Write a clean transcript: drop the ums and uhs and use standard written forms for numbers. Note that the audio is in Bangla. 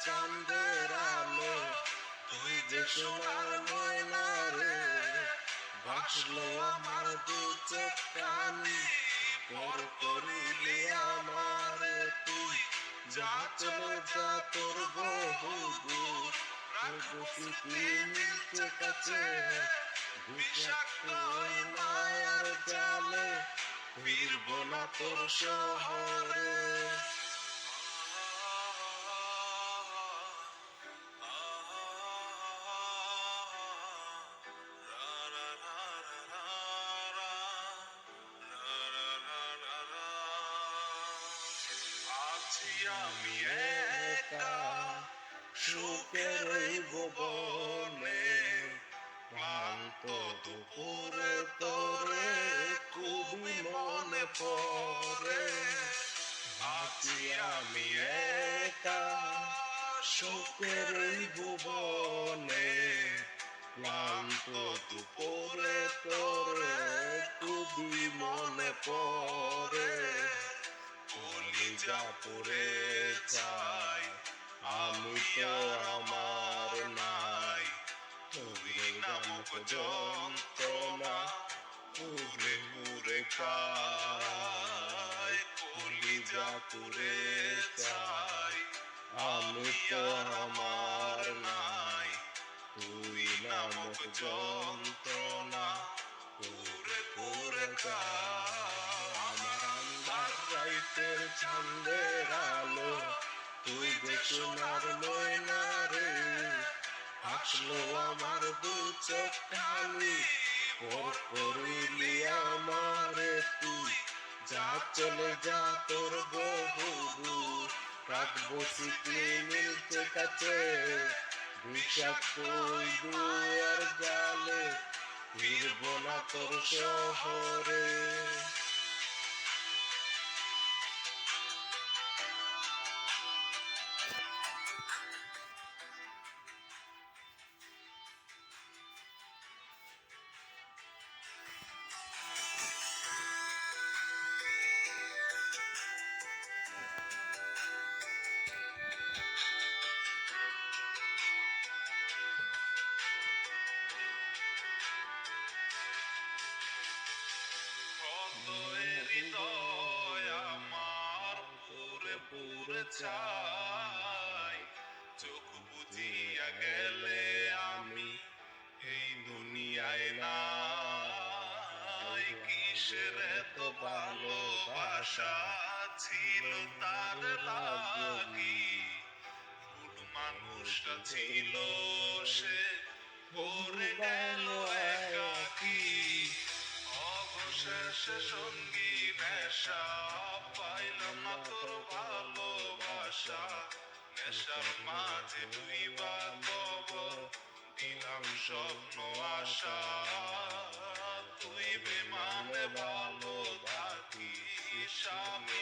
চাঁদের আলো, তুই যে সোনার ময়না রে। ভাসলো আমার দু চোখ কানি, পর করিলি আমারে তুই। যা চলে যা তোর বহু দূর, রাখবো স্মৃতি মিলছে কাছে। বিষাক্ত ওই মায়ার জালে, ফিরবো না তোর শহরে। আছি আমি একা সুখের এই ভুবনে, ক্লান্ত দুপুরে তোরে খুবই মনে পড়ে। আছি আমি একা সুখের এই ভুবনে, ক্লান্ত দুপুরে তোরে খুবই মনে পড়ে। কলিজা পুড়ে চাই আমি তো আমার নাই, তুই নামক যন্ত্রণা পুড়ে পুড়ে খাই। কলিজা পুড়ে চাই আমি তো আমার নাই, তুই নামক যন্ত্রণা পুড়ে পুড়ে খাই। আমার আন্ধার রাইতের চাঁদের আলো, তুই যে সোনার ময়না রে। হাসলো আমার দু চোখ কানি, পর করিলি আমারে তুই। যা চলে যা তোর বহু দূর, রাখবো স্মৃতি মিলছে কাছে। বিষাক্ত ওই দুয়ার জালে, ফিরবো না তোর শহরে। হৃদয় আমার পুরে পুরে চাই, চোখ বুঝিয়া গেলে আমি এই দুনিয়ায় নাই। কিসের এত ভালোবাসা ছিল তার লাগি, ভুল মানুষটা ছিল সে, পড়ে গেল একাকি। অবশেষে সঙ্গী নেশা, পাইলাম না তোর ভালোবাসা। নেশার মাঝে ডুইবা কবর দিলাম স্বপ্ন আশা। তুই বেমানে ভালো থাকিস আমি